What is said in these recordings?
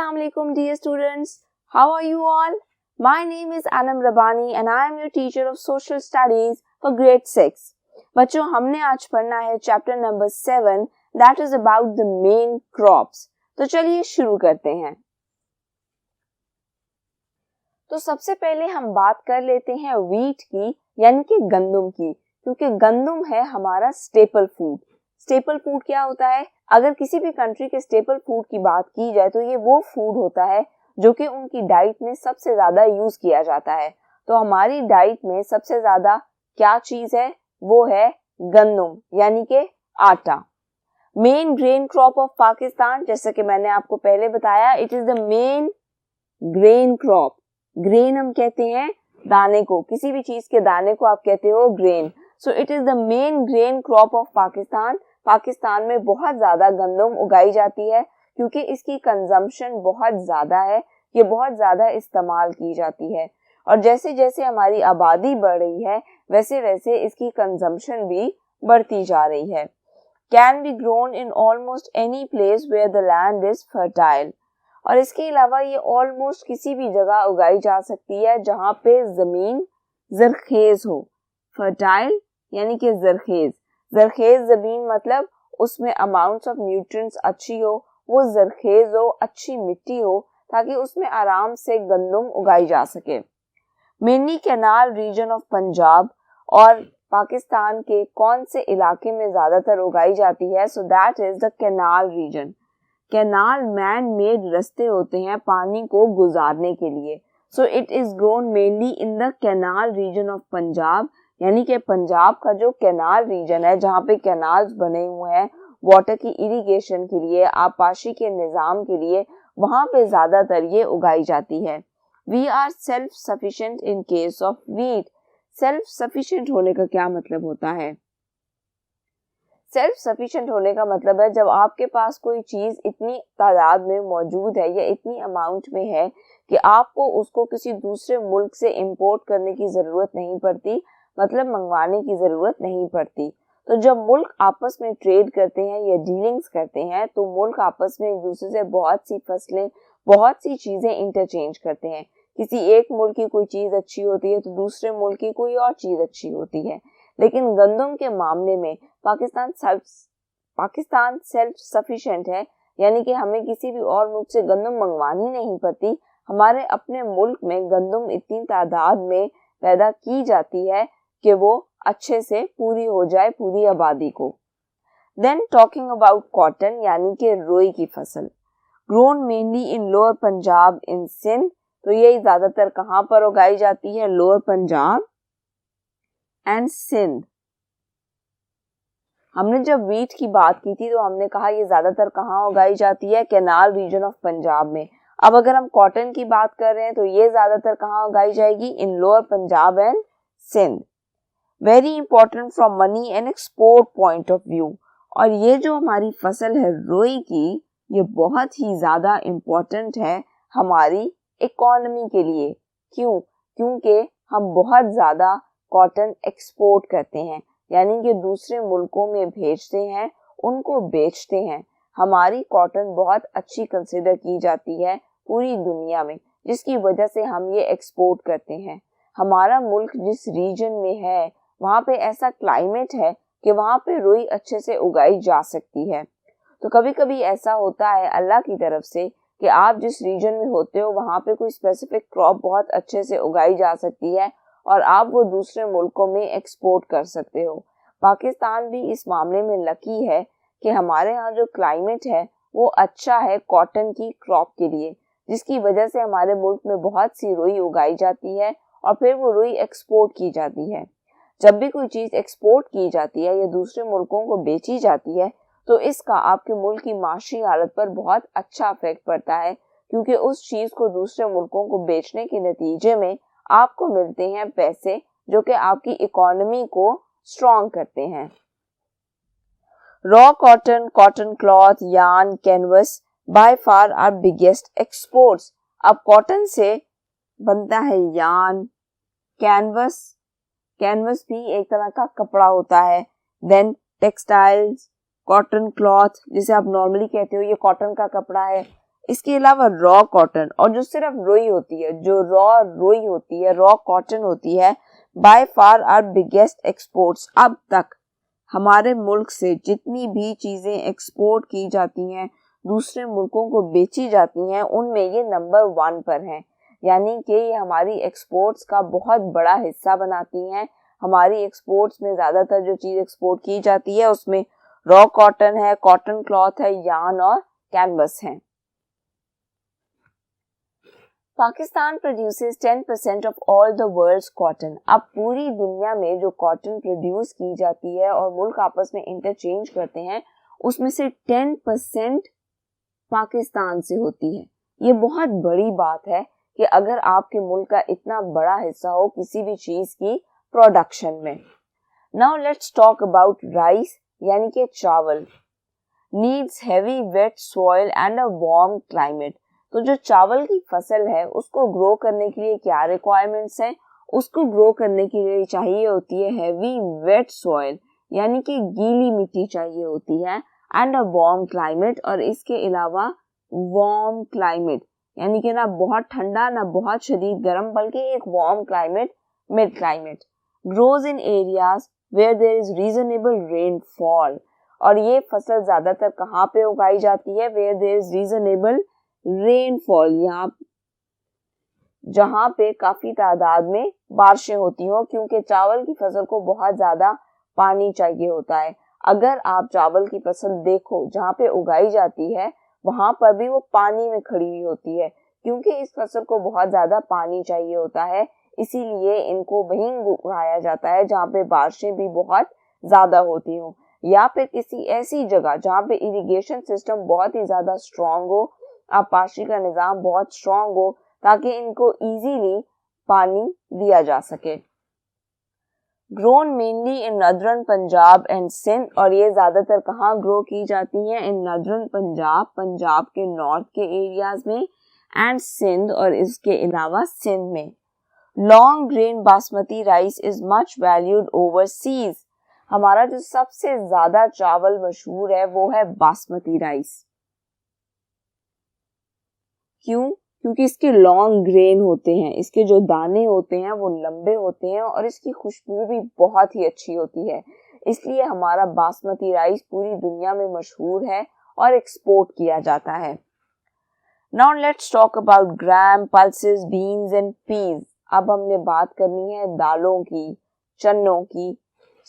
Assalamu alaikum dear students. How are you all? My name is Anam Rabani and I am your teacher of social studies for grade 6. बच्चों हमने आज पढ़ना है chapter number 7 that is about the main crops. तो चलिए शुरू करते हैं. तो सबसे पहले हम बात कर लेते हैं व्हीट की यानी कि गंदम की, क्योंकि गंदम है हमारा स्टेपल फूड. स्टेपल फूड क्या होता है? अगर किसी भी कंट्री के स्टेपल फूड की बात की जाए तो ये वो फूड होता है जो कि उनकी डाइट में सबसे ज्यादा यूज किया जाता है. तो हमारी डाइट में सबसे ज्यादा क्या चीज है? वो है गंदम यानी कि आटा. Main grain crop of Pakistan, जैसे कि मैंने आपको पहले बताया, it is the main grain crop. Grain हम कहते हैं दाने को, किसी भी चीज के दाने को आप कहते हो grain. So it is the main grain crop of Pakistan. Pakistan में बहुत ज्यादा गंदम उगाई जाती है क्योंकि इसकी कंजम्पशन बहुत ज्यादा है, ये बहुत ज्यादा इस्तेमाल की जाती है. और जैसे जैसे हमारी आबादी बढ़ रही है वैसे वैसे इसकी कंजम्पशन भी बढ़ती जा रही है. Can be grown in almost any place where the land is fertile. और इसके अलावा ये ऑलमोस्ट किसी भी जगह उगाई जा सकती है जहाँ पे जमीन जरखेज हो. फर्टाइल यानी कि जरखेज. जरखेज जमीन मतलब उसमें अमाउंट्स ऑफ न्यूट्रिएंट्स अच्छी हो, वो जरखेज हो, अच्छी मिट्टी हो, ताकि उसमें आराम से गंदम उगाई जा सके. Mainly canal region of Punjab. और पाकिस्तान के कौन से इलाके में ज्यादातर उगाई जाती है? So that is the canal region. Canal man made रास्ते होते हैं पानी को गुजारने के लिए. So it is grown mainly in the canal region of Punjab, यानी कि पंजाब का जो कैनाल रीजन है जहाँ पे कैनाल्स बने हुए हैं वाटर की इरिगेशन के लिए, आबपाशी के निज़ाम के लिए, वहाँ पे ज़्यादातर ये उगाई जाती है. We are self sufficient in case of wheat. Self sufficient होने का क्या मतलब होता है? सेल्फ सफिशिएंट होने का मतलब है जब आपके पास कोई चीज़ इतनी तादाद में मौजूद है या इतनी अमाउंट में है कि आपको उसको किसी दूसरे मुल्क से इंपोर्ट करने की ज़रूरत नहीं पड़ती, मतलब मंगवाने की जरूरत नहीं पड़ती. तो जब मुल्क आपस में ट्रेड करते हैं या डीलिंग्स करते हैं तो मुल्क आपस में एक दूसरे से बहुत सी फसलें, बहुत सी चीजें इंटरचेंज करते हैं. किसी एक मुल्क की कोई चीज अच्छी होती है तो दूसरे मुल्क की कोई और चीज अच्छी होती है. लेकिन गंदम के मामले में पाकिस्तान सेल्फ सफिशिएंट है, यानी कि हमें किसी भी और मुल्क से गंदम मंगवानी नहीं पड़ती. हमारे अपने मुल्क में गंदम इतनी तादाद में पैदा की जाती है कि वो अच्छे से पूरी हो जाए पूरी आबादी को. देन टॉकिंग अबाउट कॉटन यानी कि रुई की फसल. Grown mainly in lower Punjab in Sindh. तो ये ज्यादातर कहाँ पर उगाई जाती है? Lower Punjab and Sindh. हमने जब व्हीट की बात की थी तो हमने कहा ये ज्यादातर कहाँ उगाई जाती है? कैनाल रीजन ऑफ पंजाब में. अब अगर हम कॉटन की बात कर रहे हैं तो ये ज्यादातर कहाँ उगाई जाएगी? In lower Punjab and Sindh. Very important from money and export point of view. और ये जो हमारी फसल है रुई की, ये बहुत ही ज्यादा इम्पोर्टेंट है हमारी इकोनॉमी के लिए. क्यों? क्योंकि हम बहुत ज्यादा कॉटन एक्सपोर्ट करते हैं, यानी कि दूसरे मुल्कों में भेजते हैं, उनको बेचते हैं. हमारी कॉटन बहुत अच्छी कंसिडर की जाती है पूरी दुनिया में, जिसकी वजह से हम ये एक्सपोर्ट करते हैं. हमारा मुल्क जिस रीजन में है वहाँ पे ऐसा क्लाइमेट है कि वहाँ पे रुई अच्छे से उगाई जा सकती है. तो कभी कभी ऐसा होता है अल्लाह की तरफ से कि आप जिस रीजन में होते हो वहाँ पे कोई स्पेसिफिक क्रॉप बहुत अच्छे से उगाई जा सकती है और आप वो दूसरे मुल्कों में एक्सपोर्ट कर सकते हो. पाकिस्तान भी इस मामले में लकी है कि हमारे यहाँ जो क्लाइमेट है वो अच्छा है कॉटन की क्रॉप के लिए, जिसकी वजह से हमारे मुल्क में बहुत सी रुई उगाई जाती है और फिर वो रुई एक्सपोर्ट की जाती है. जब भी कोई चीज़ एक्सपोर्ट की जाती है या दूसरे मुल्कों को बेची जाती है तो इसका आपके मुल्क की माशी हालत पर बहुत अच्छा इफेक्ट पड़ता है, क्योंकि उस चीज़ को दूसरे मुल्कों को बेचने के नतीजे में आपको मिलते हैं पैसे जो कि आपकी इकोनॉमी को स्ट्रॉन्ग करते हैं. Raw cotton, cotton cloth, yarn, canvas by far our biggest exports. अब कॉटन से बनता है यार्न, कैनवस. कैनवस भी एक तरह का कपड़ा होता है. देन टेक्सटाइल्स, कॉटन क्लॉथ जिसे आप नॉर्मली कहते हो ये कॉटन का कपड़ा है. इसके अलावा रॉ कॉटन, और जो सिर्फ रुई होती है, जो रॉ रुई होती है, रॉ कॉटन होती है, by far our biggest exports. अब तक हमारे मुल्क से जितनी भी चीजें एक्सपोर्ट की जाती हैं, दूसरे मुल्कों को बेची जाती हैं, उनमें ये नंबर 1 पर है। यानी कि ये हमारी एक्सपोर्ट्स का बहुत बड़ा हिस्सा बनाती हैं। हमारी एक्सपोर्ट्स में ज़्यादातर जो चीज़ एक्सपोर्ट की जाती है उसमें रॉ कॉटन है, कॉटन क्लॉथ है, यार्न और कैनवस है। Pakistan produces 10% of all the world's cotton. अब पूरी दुनिया में जो कॉटन प्रोड्यूस की जाती है और मुल्क आपस में इंटरचेंज करते हैं, उसमें से 10% पाकिस्तान से होती है। ये बहुत बड़ी बात है कि अगर आपके मुल्क का इतना बड़ा हिस्सा हो किसी भी चीज की प्रोडक्शन में। Now let's talk about rice, यानी कि चावल। Needs heavy weight soil and a warm climate. तो जो चावल की फसल है उसको ग्रो करने के लिए क्या रिक्वायरमेंट्स हैं? उसको ग्रो करने के लिए चाहिए होती है हैवी वेट सॉइल, यानी कि गीली मिट्टी चाहिए होती है, एंड अ वार्म क्लाइमेट, और इसके अलावा वार्म क्लाइमेट यानी कि ना बहुत ठंडा ना बहुत शदीद गर्म, बल्कि एक warm climate, mid climate. Grows in areas where there is reasonable rainfall. और ये फसल ज्यादातर कहाँ पे उगाई जाती है? Where there is reasonable rainfall, यहाँ जहाँ पे काफी तादाद में बारिशें होती हो, क्योंकि चावल की फसल को बहुत ज्यादा पानी चाहिए होता है। अगर आप चावल की फसल देखो जहाँ पे उगाई जाती है, वहां पर भी वो पानी में खड़ी हुई होती है, क्योंकि इस फसल को बहुत ज्यादा पानी चाहिए होता है। इसीलिए इनको वहीं उगाया जाता है जहाँ पे बारिशें भी बहुत ज्यादा होती हो, या फिर किसी ऐसी जगह जहाँ पे इरिगेशन सिस्टम बहुत ही ज्यादा स्ट्रांग हो, आपाशी का निजाम बहुत स्ट्रांग हो, ताकि इनको इजीली पानी दिया जा सके। Grown mainly in northern Punjab and Sindh. और ये ज्यादातर कहाँ ग्रो की जाती हैं? इन नदरन पंजाब, पंजाब के नॉर्थ के एरियाज में, एंड सिंध, और इसके अलावा सिंध में। Long grain basmati rice is much valued overseas. हमारा जो सबसे ज्यादा चावल मशहूर है वो है बासमती राइस। क्यों? क्योंकि इसके लॉन्ग ग्रेन होते हैं, इसके जो दाने होते हैं वो लंबे होते हैं, और इसकी खुशबू भी बहुत ही अच्छी होती है। इसलिए हमारा बासमती राइस पूरी दुनिया में मशहूर है और एक्सपोर्ट किया जाता है। Now let's talk about gram, pulses, beans and peas. अब हमने बात करनी है दालों की, चन्नों की।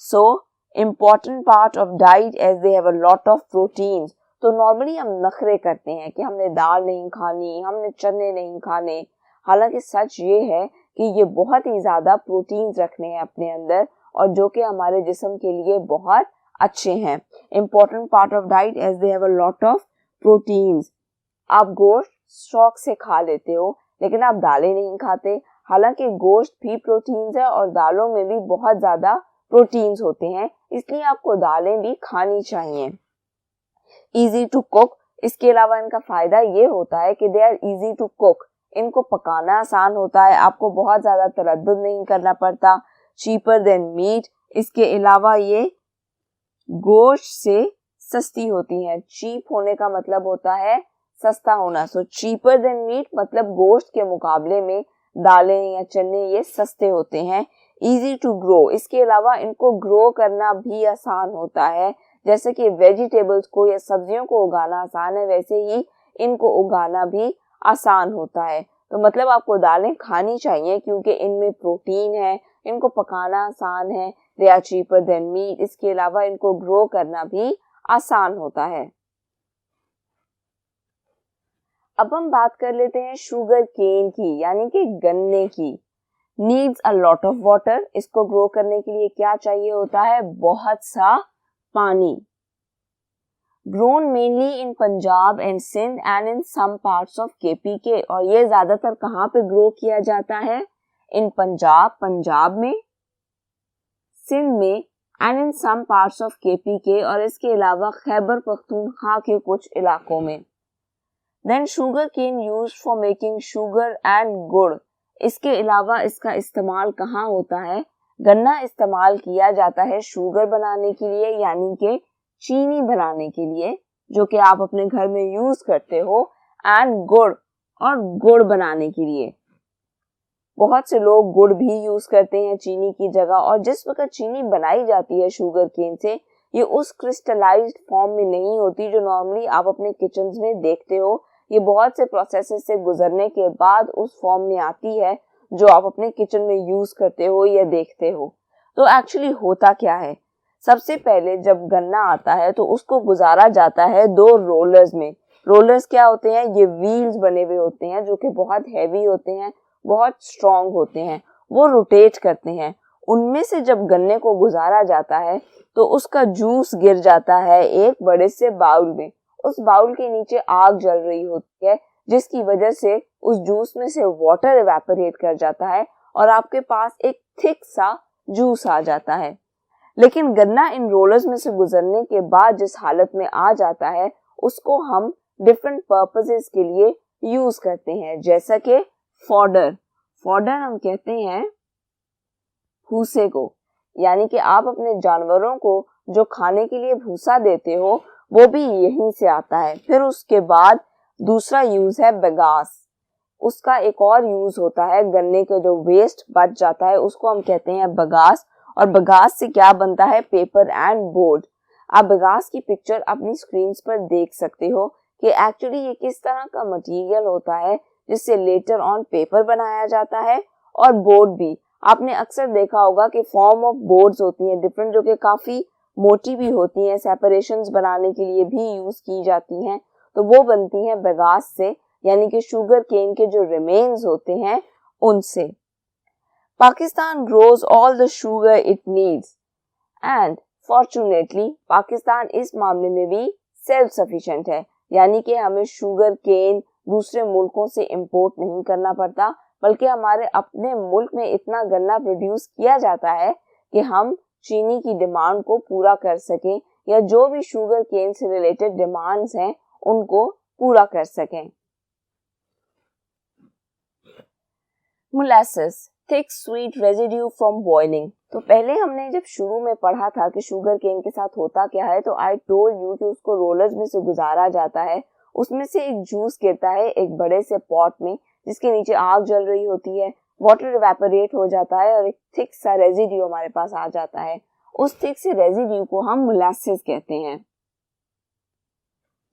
So important part of diet as they have a lot of proteins. तो नॉर्मली हम नखरे करते हैं कि हमने दाल नहीं खानी, हमने चने नहीं खाने। हालांकि सच ये है कि ये बहुत ही ज्यादा प्रोटीन्स रखने हैं अपने अंदर, और जो कि हमारे जिस्म के लिए बहुत अच्छे हैं। Important part of diet as they have a lot of proteins. आप गोश्त शौक से खा लेते हो, लेकिन आप दालें नहीं खाते। हालांकि गोश्त भी प्रोटीन्स है और दालों में भी बहुत ज्यादा प्रोटीन्स होते हैं, इसलिए आपको दालें भी खानी चाहिए। Easy to cook. इसके अलावा इनका फायदा ये होता है कि they are easy to cook. इनको पकाना आसान होता है, आपको बहुत ज्यादा तरद्दुद नहीं करना पड़ता। Cheaper than meat. इसके अलावा ये गोश्त से सस्ती होती हैं। चीप होने का मतलब होता है सस्ता होना। सो चीपर देन मीट मतलब गोश्त के मुकाबले में दालें या चने ये सस्ते होते हैं। Easy to grow. इसके अलावा इनको ग्रो करना भी आसान होता है। जैसे कि वेजिटेबल्स को या सब्जियों को उगाना आसान है, वैसे ही इनको उगाना भी आसान होता है। तो मतलब आपको दालें खानी चाहिए क्योंकि इनमें प्रोटीन है, इनको पकाना आसान है, they are cheaper than meat. इसके अलावा इनको ग्रो करना भी आसान होता है। अब हम बात कर लेते हैं शुगर केन की, यानी कि गन्ने की। Needs a lot of water. इसको ग्रो करने के लिए क्या चाहिए होता है? बहुत सा पानी। Grown mainly in Punjab and Sindh and in some parts of KPK. और ये ज्यादातर कहाँ पे ग्रो किया जाता है? इन पंजाब, पंजाब में, सिंध में, and in some parts of KPK, और इसके अलावा खैबर पख्तूनख्वा के कुछ इलाकों में। Then sugar cane used for making sugar and gur. इसके अलावा इसका इस्तेमाल कहाँ होता है? गन्ना इस्तेमाल किया जाता है शुगर बनाने के लिए, यानी कि चीनी बनाने के लिए, जो कि आप अपने घर में यूज करते हो। एंड गुड़, और गुड़ बनाने के लिए बहुत से लोग गुड़ भी यूज करते हैं चीनी की जगह। और जिस वक्त चीनी बनाई जाती है शुगर केन से, ये उस क्रिस्टलाइज्ड फॉर्म में नहीं होती जो नॉर्मली आप अपने किचन में देखते हो। ये बहुत से प्रोसेसेस से गुजरने के बाद उस फॉर्म में आती है जो आप अपने किचन में यूज करते हो या देखते हो। तो एक्चुअली होता क्या है, सबसे पहले जब गन्ना आता है तो उसको गुजारा जाता है 2 रोलर्स में। रोलर्स क्या होते हैं, ये व्हील्स बने हुए होते हैं जो कि बहुत हैवी होते हैं, बहुत स्ट्रॉन्ग होते हैं, वो रोटेट करते हैं। उनमें से जब गन्ने को गुजारा जाता है तो उसका जूस गिर जाता है एक बड़े से बाउल में। उस बाउल के नीचे आग जल रही होती है जिसकी वजह से उस जूस में से वाटर इवेपोरेट कर जाता है और आपके पास एक थिक सा जूस आ जाता है। लेकिन गन्ना इन रोलर्स में से गुजरने के बाद जिस हालत में आ जाता है उसको हम डिफरेंट पर्पसेस के लिए यूज करते हैं, जैसा कि फॉडर हम कहते हैं भूसे को, यानी कि आप अपने जानवरों को जो खाने के लिए भूसा देते हो वो भी यहीं से आता है। फिर उसके बाद दूसरा यूज है बगास। उसका एक और यूज होता है, गन्ने का जो वेस्ट बच जाता है उसको हम कहते हैं बगास। और बगास से क्या बनता है, पेपर एंड बोर्ड। आप बगास की पिक्चर अपनी स्क्रीन पर देख सकते हो कि एक्चुअली ये किस तरह का मटेरियल होता है जिससे लेटर ऑन पेपर बनाया जाता है और बोर्ड भी। आपने अक्सर देखा होगा कि फॉर्म ऑफ बोर्ड्स होती हैं डिफरेंट, जो कि काफी मोटी भी होती हैं, सेपरेशंस बनाने के लिए भी यूज की जाती हैं। तो वो बनती हैं बगास से, यानी कि शुगर केन के जो रिमेन्स होते हैं उनसे। Pakistan grows all the sugar it needs and fortunately Pakistan इस मामले में भी सेल्फ सफिशिएंट है, यानी कि हमें शुगर केन दूसरे मुल्कों से इंपोर्ट नहीं करना पड़ता, बल्कि हमारे अपने मुल्क में इतना गन्ना प्रोड्यूस किया जाता है कि हम चीनी की डिमांड को पूरा कर सकें या जो भी शुगर केन से रिलेटेड डिमांड्स हैं उनको पूरा कर सकें। Molasses, thick sweet residue from boiling. तो पहले हमने जब शुरू में पढ़ा था कि शुगर केन के साथ होता क्या है, तो आई टोल्ड यू कि उसको रोलर्स में से गुजारा जाता है, उसमें से एक जूस गिरता है एक बड़े से पॉट में जिसके नीचे आग जल रही होती है, वाटर इवेपोरेट हो जाता है और एक थिक सा रेजिड्यू हमारे पास आ जाता है। उस थिक से रेजिड्यू को हम मोलासेस कहते हैं,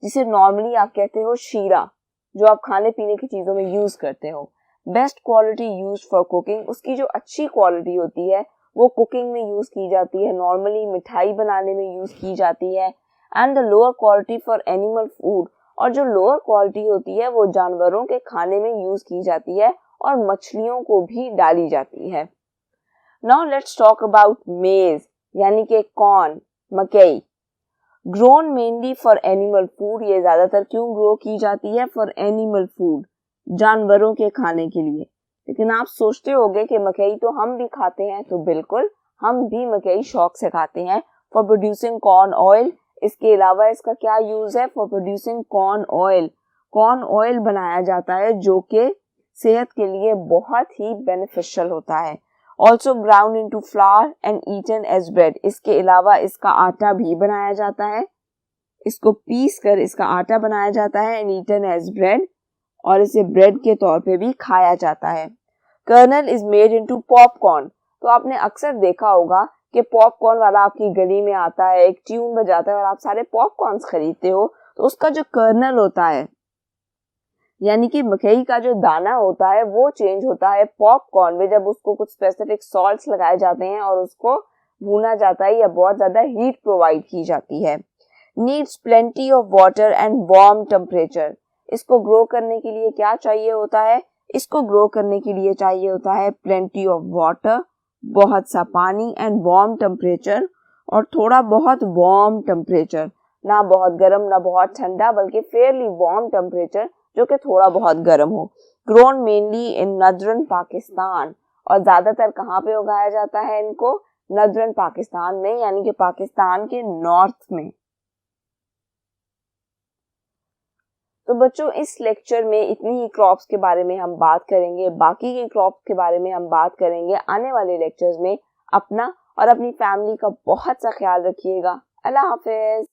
जिसे नॉर्मली आप कहते हो शीरा, जो आप खाने पीने की चीजों में यूज करते हो। Best quality use for cooking, उसकी जो अच्छी क्वालिटी होती है वो कुकिंग में यूज की जाती है, नॉर्मली मिठाई बनाने में यूज की जाती है। And the lower quality for animal food, और जो लोअर क्वालिटी होती है वो जानवरों के खाने में यूज की जाती है और मछलियों को भी डाली जाती है। नाउ लेट्स टॉक अबाउट मेज, यानी कि कॉर्न, मकई। Grown mainly for animal food, ये ज्यादातर क्यों ग्रो की जाती है, फॉर एनिमल फूड, जानवरों के खाने के लिए। लेकिन आप सोचते होंगे कि मकई तो हम भी खाते हैं, तो बिल्कुल हम भी मकई शौक से खाते हैं। फॉर प्रोड्यूसिंग कॉर्न ऑयल, इसके अलावा इसका क्या यूज है, for producing corn oil, corn oil बनाया जाता है जो कि सेहत के लिए बहुत ही बेनिफिशियल होता है। Also ground into flour and eaten as bread, इसके अलावा इसका आटा भी बनाया जाता है, इसको पीस कर इसका आटा बनाया जाता है एंड ईटन एज ब्रेड, और इसे ब्रेड के तौर पे भी खाया जाता है। Kernel is made into popcorn, तो आपने अक्सर देखा होगा कि पॉपकॉर्न वाला आपकी गली में आता है, एक ट्यून बजाता है और आप सारे पॉपकॉर्न्स खरीदते हो, तो उसका जो कर्नल होता है, यानी कि मकई का जो दाना होता है, वो चेंज होता है पॉपकॉर्न में जब उसको कुछ स्पेसिफिक सॉल्ट्स लगाए जाते हैं और उसको भूना जाता है या बहुत ज्यादा हीट प्रोवाइड की जाती है। Needs plenty of water and warm temperature, इसको ग्रो करने के लिए क्या चाहिए होता है, इसको ग्रो करने के लिए चाहिए होता है प्लेंटी ऑफ वाटर, बहुत सा पानी, एंड वार्म टेम्परेचर, और थोड़ा बहुत वार्म टेम्परेचर, ना बहुत गर्म ना बहुत ठंडा, बल्कि फेयरली वार्म टेम्परेचर जो कि थोड़ा बहुत गर्म हो। ग्रोन मेनली इन नदरन पाकिस्तान, और ज्यादातर कहाँ पे उगाया जाता है इनको, नदरन पाकिस्तान में, यानी कि पाकिस्तान के नॉर्थ में। तो बच्चों, इस लेक्चर में इतनी ही क्रॉप्स के बारे में हम बात करेंगे, बाकी के क्रॉप्स के बारे में हम बात करेंगे आने वाले लेक्चर्स में। अपना और अपनी फैमिली का बहुत सा ख्याल रखिएगा। अल्लाह हाफिज।